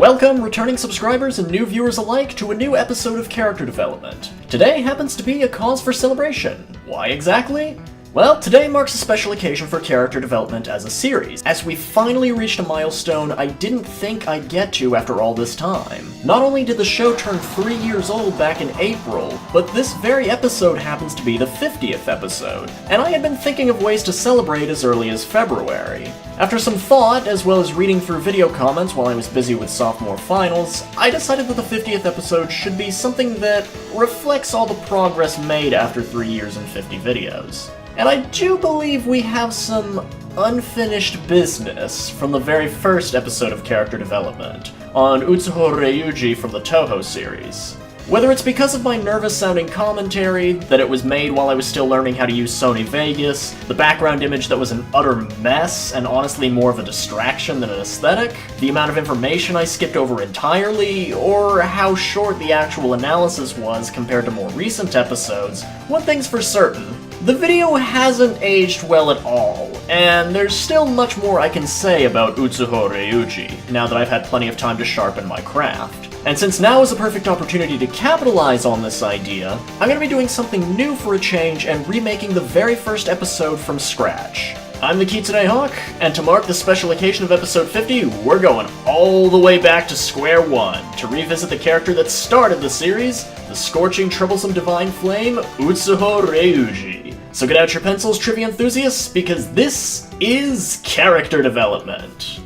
Welcome, returning subscribers and new viewers alike, to a new episode of Character Development. Today happens to be a cause for celebration. Why exactly? Well, today marks a special occasion for character development as a series, as we finally reached a milestone I didn't think I'd get to after all this time. Not only did the show turn 3 years old back in April, but this very episode happens to be the 50th episode, and I had been thinking of ways to celebrate as early as February. After some thought, as well as reading through video comments while I was busy with sophomore finals, I decided that the 50th episode should be something that reflects all the progress made after 3 years and 50 videos. And I do believe we have some unfinished business from the very first episode of Character Development, on Utsuho Reiuji from the Toho series. Whether it's because of my nervous-sounding commentary, that it was made while I was still learning how to use Sony Vegas, the background image that was an utter mess and honestly more of a distraction than an aesthetic, the amount of information I skipped over entirely, or how short the actual analysis was compared to more recent episodes, one thing's for certain. The video hasn't aged well at all, and there's still much more I can say about Utsuho Reiuji, now that I've had plenty of time to sharpen my craft. And since now is a perfect opportunity to capitalize on this idea, I'm gonna be doing something new for a change and remaking the very first episode from scratch. I'm the Kitsune Hawk, and to mark the special occasion of episode 50, we're going all the way back to square one to revisit the character that started the series, the scorching, troublesome divine flame, Utsuho Reiuji. So get out your pencils, trivia enthusiasts, because this is Character Development.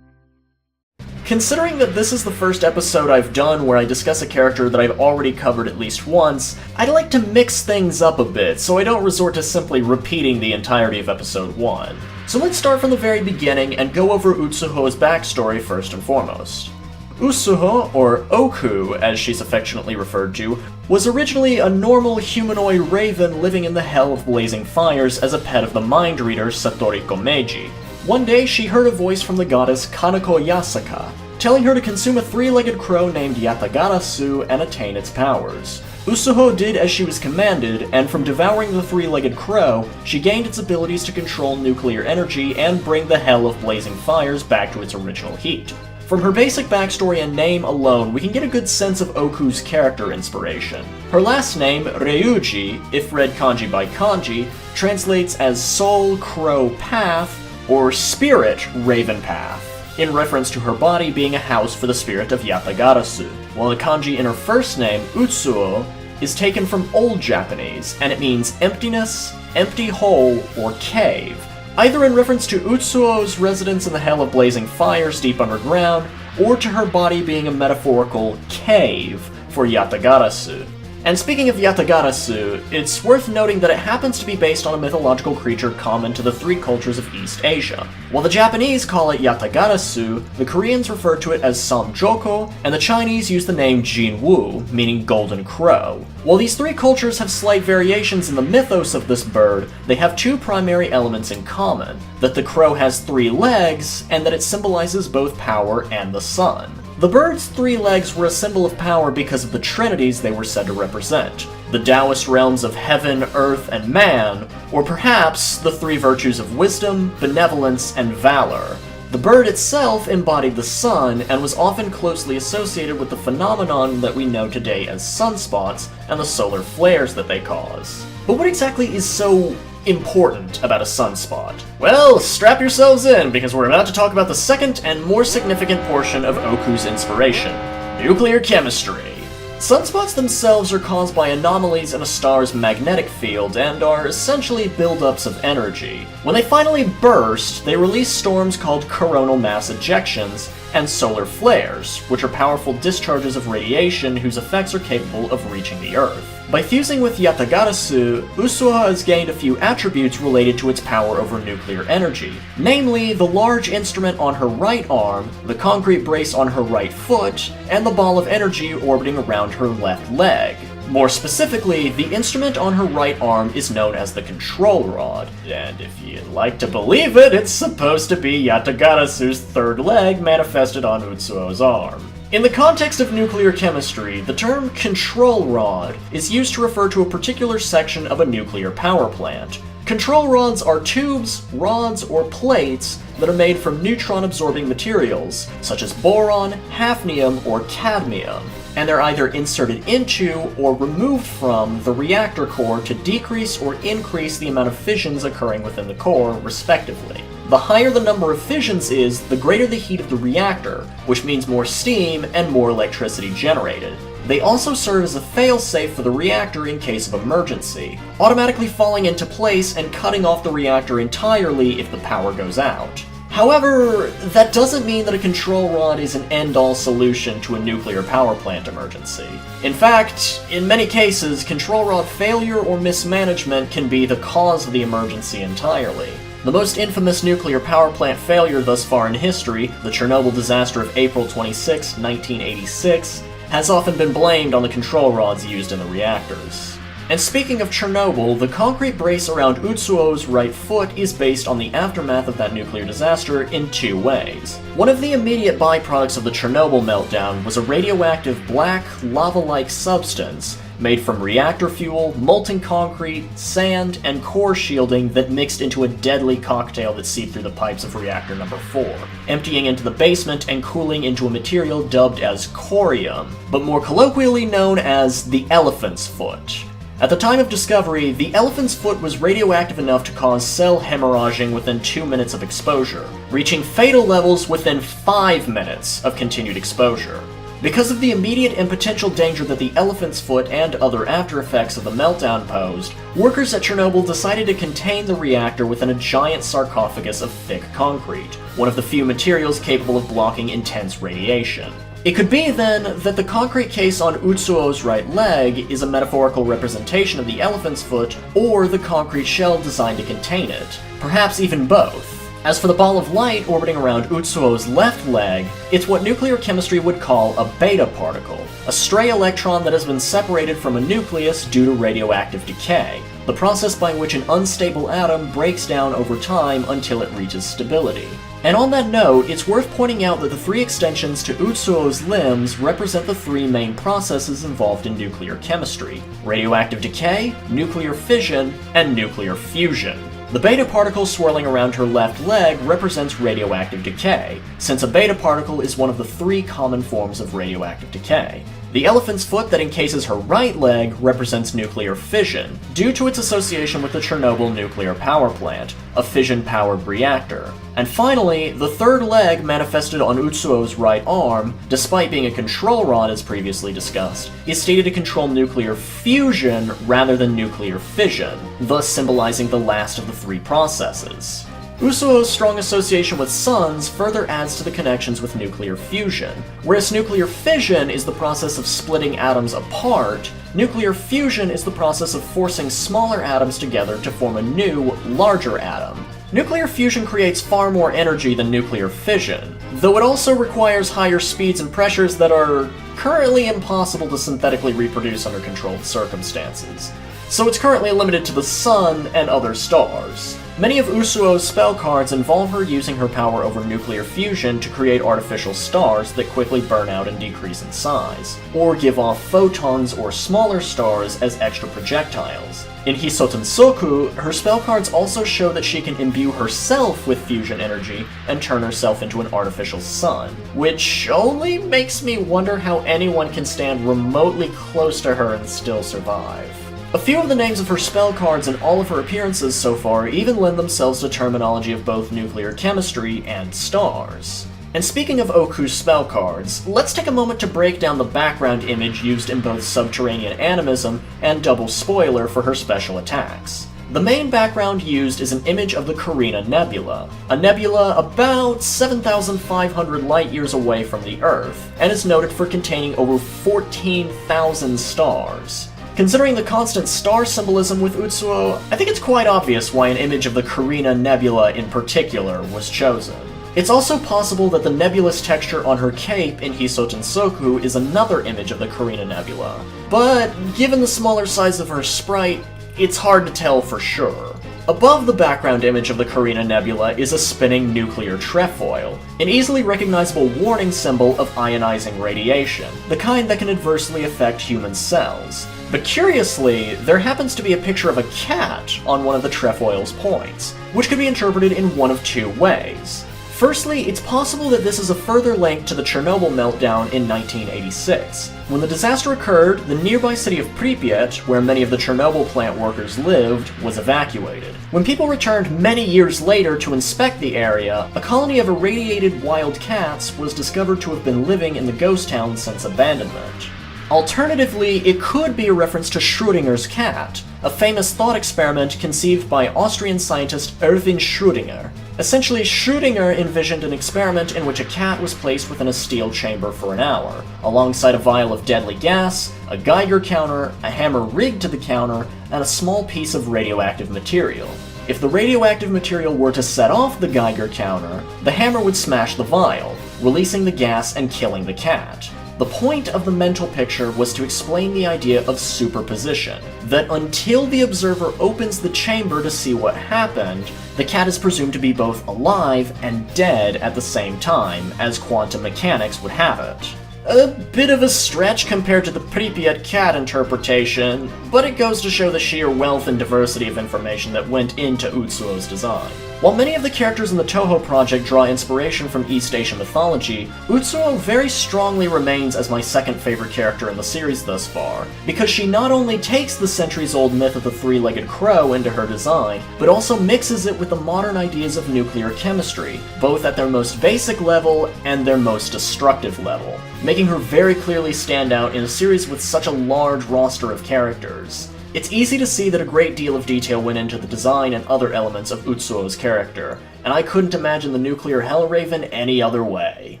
Considering that this is the first episode I've done where I discuss a character that I've already covered at least once, I'd like to mix things up a bit so I don't resort to simply repeating the entirety of episode 1. So let's start from the very beginning and go over Utsuho's backstory first and foremost. Utsuho, or Okuu as she's affectionately referred to, was originally a normal humanoid raven living in the Hell of Blazing Fires as a pet of the mind reader Satoriko Meiji. One day, she heard a voice from the goddess Kaneko Yasaka, telling her to consume a three-legged crow named Yatagarasu and attain its powers. Utsuho did as she was commanded, and from devouring the three-legged crow, she gained its abilities to control nuclear energy and bring the Hell of Blazing Fires back to its original heat. From her basic backstory and name alone, we can get a good sense of Oku's character inspiration. Her last name, Reiuji, if read kanji by kanji, translates as Soul Crow Path, or Spirit Raven Path, in reference to her body being a house for the spirit of Yatagarasu, while the kanji in her first name, Utsuo, is taken from Old Japanese, and it means emptiness, empty hole, or cave, either in reference to Utsuo's residence in the Hell of Blazing Fires deep underground, or to her body being a metaphorical cave for Yatagarasu. And speaking of Yatagarasu, it's worth noting that it happens to be based on a mythological creature common to the three cultures of East Asia. While the Japanese call it Yatagarasu, the Koreans refer to it as Samjoko, and the Chinese use the name Jinwu, meaning golden crow. While these three cultures have slight variations in the mythos of this bird, they have two primary elements in common: that the crow has 3 legs, and that it symbolizes both power and the sun. The bird's 3 legs were a symbol of power because of the trinities they were said to represent: the Taoist realms of heaven, earth, and man, or perhaps the 3 virtues of wisdom, benevolence, and valor. The bird itself embodied the sun and was often closely associated with the phenomenon that we know today as sunspots and the solar flares that they cause. But what exactly is so important about a sunspot? Well, strap yourselves in, because we're about to talk about the second and more significant portion of Oku's inspiration: nuclear chemistry. Sunspots themselves are caused by anomalies in a star's magnetic field and are essentially buildups of energy. When they finally burst, they release storms called coronal mass ejections and solar flares, which are powerful discharges of radiation whose effects are capable of reaching the Earth. By fusing with Yatagarasu, Utsuho has gained a few attributes related to its power over nuclear energy, namely the large instrument on her right arm, the concrete brace on her right foot, and the ball of energy orbiting around her left leg. More specifically, the instrument on her right arm is known as the Control Rod, and if you'd like to believe it, it's supposed to be Yatagarasu's third leg manifested on Utsuho's arm. In the context of nuclear chemistry, the term control rod is used to refer to a particular section of a nuclear power plant. Control rods are tubes, rods, or plates that are made from neutron-absorbing materials, such as boron, hafnium, or cadmium, and they're either inserted into or removed from the reactor core to decrease or increase the amount of fissions occurring within the core, respectively. The higher the number of fissions is, the greater the heat of the reactor, which means more steam and more electricity generated. They also serve as a failsafe for the reactor in case of emergency, automatically falling into place and cutting off the reactor entirely if the power goes out. However, that doesn't mean that a control rod is an end-all solution to a nuclear power plant emergency. In fact, in many cases, control rod failure or mismanagement can be the cause of the emergency entirely. The most infamous nuclear power plant failure thus far in history, the Chernobyl disaster of April 26, 1986, has often been blamed on the control rods used in the reactors. And speaking of Chernobyl, the concrete brace around Utsuho's right foot is based on the aftermath of that nuclear disaster in two ways. One of the immediate byproducts of the Chernobyl meltdown was a radioactive black, lava-like substance made from reactor fuel, molten concrete, sand, and core shielding that mixed into a deadly cocktail that seeped through the pipes of reactor number 4, emptying into the basement and cooling into a material dubbed as corium, but more colloquially known as the elephant's foot. At the time of discovery, the elephant's foot was radioactive enough to cause cell hemorrhaging within 2 minutes of exposure, reaching fatal levels within 5 minutes of continued exposure. Because of the immediate and potential danger that the elephant's foot and other after effects of the meltdown posed, workers at Chernobyl decided to contain the reactor within a giant sarcophagus of thick concrete, one of the few materials capable of blocking intense radiation. It could be, then, that the concrete case on Utsuho's right leg is a metaphorical representation of the elephant's foot, or the concrete shell designed to contain it. Perhaps even both. As for the ball of light orbiting around Utsuho's left leg, it's what nuclear chemistry would call a beta particle, a stray electron that has been separated from a nucleus due to radioactive decay, the process by which an unstable atom breaks down over time until it reaches stability. And on that note, it's worth pointing out that the 3 extensions to Utsuho's limbs represent the 3 main processes involved in nuclear chemistry: radioactive decay, nuclear fission, and nuclear fusion. The beta particle swirling around her left leg represents radioactive decay, since a beta particle is one of the 3 common forms of radioactive decay. The elephant's foot that encases her right leg represents nuclear fission, due to its association with the Chernobyl nuclear power plant, a fission-powered reactor. And finally, the third leg manifested on Utsuho's right arm, despite being a control rod as previously discussed, is stated to control nuclear fusion rather than nuclear fission, thus symbolizing the last of the 3 processes. Utsuho's strong association with suns further adds to the connections with nuclear fusion. Whereas nuclear fission is the process of splitting atoms apart, nuclear fusion is the process of forcing smaller atoms together to form a new, larger atom. Nuclear fusion creates far more energy than nuclear fission, though it also requires higher speeds and pressures that are currently impossible to synthetically reproduce under controlled circumstances. So it's currently limited to the sun and other stars. Many of Utsuho's spell cards involve her using her power over nuclear fusion to create artificial stars that quickly burn out and decrease in size, or give off photons or smaller stars as extra projectiles. In Hisoten Soku, her spell cards also show that she can imbue herself with fusion energy and turn herself into an artificial sun, which only makes me wonder how anyone can stand remotely close to her and still survive. A few of the names of her spell cards and all of her appearances so far even lend themselves to terminology of both nuclear chemistry and stars. And speaking of Okuu's spell cards, let's take a moment to break down the background image used in both Subterranean Animism and double spoiler for her special attacks. The main background used is an image of the Carina Nebula, a nebula about 7,500 light-years away from the Earth, and is noted for containing over 14,000 stars. Considering the constant star symbolism with Utsuho, I think it's quite obvious why an image of the Carina Nebula in particular was chosen. It's also possible that the nebulous texture on her cape in Hisoten Soku is another image of the Carina Nebula, but given the smaller size of her sprite, it's hard to tell for sure. Above the background image of the Carina Nebula is a spinning nuclear trefoil, an easily recognizable warning symbol of ionizing radiation, the kind that can adversely affect human cells. But curiously, there happens to be a picture of a cat on one of the trefoil's points, which could be interpreted in one of two ways. Firstly, it's possible that this is a further link to the Chernobyl meltdown in 1986. When the disaster occurred, the nearby city of Pripyat, where many of the Chernobyl plant workers lived, was evacuated. When people returned many years later to inspect the area, a colony of irradiated wild cats was discovered to have been living in the ghost town since abandonment. Alternatively, it could be a reference to Schrödinger's cat, a famous thought experiment conceived by Austrian scientist Erwin Schrödinger. Essentially, Schrödinger envisioned an experiment in which a cat was placed within a steel chamber for an hour, alongside a vial of deadly gas, a Geiger counter, a hammer rigged to the counter, and a small piece of radioactive material. If the radioactive material were to set off the Geiger counter, the hammer would smash the vial, releasing the gas and killing the cat. The point of the mental picture was to explain the idea of superposition, that until the observer opens the chamber to see what happened, the cat is presumed to be both alive and dead at the same time, as quantum mechanics would have it. A bit of a stretch compared to the Pripyat cat interpretation, but it goes to show the sheer wealth and diversity of information that went into Utsuho's design. While many of the characters in the Toho project draw inspiration from East Asian mythology, Utsuho very strongly remains as my second favorite character in the series thus far, because she not only takes the centuries-old myth of the three-legged crow into her design, but also mixes it with the modern ideas of nuclear chemistry, both at their most basic level and their most destructive level, making her very clearly stand out in a series with such a large roster of characters. It's easy to see that a great deal of detail went into the design and other elements of Utsuho's character, and I couldn't imagine the nuclear Hellraven any other way.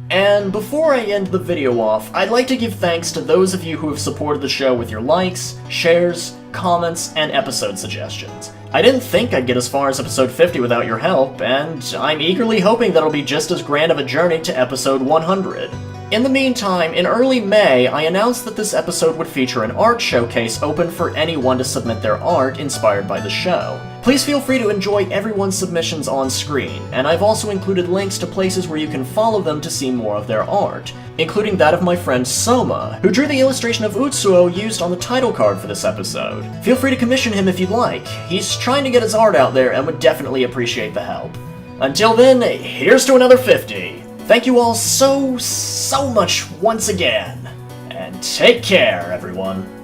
And before I end the video off, I'd like to give thanks to those of you who have supported the show with your likes, shares, comments, and episode suggestions. I didn't think I'd get as far as episode 50 without your help, and I'm eagerly hoping that'll be just as grand of a journey to episode 100. In the meantime, in early May, I announced that this episode would feature an art showcase open for anyone to submit their art inspired by the show. Please feel free to enjoy everyone's submissions on screen, and I've also included links to places where you can follow them to see more of their art, including that of my friend Soma, who drew the illustration of Utsuho used on the title card for this episode. Feel free to commission him if you'd like. He's trying to get his art out there and would definitely appreciate the help. Until then, here's to another 50! Thank you all so much once again, and take care, everyone.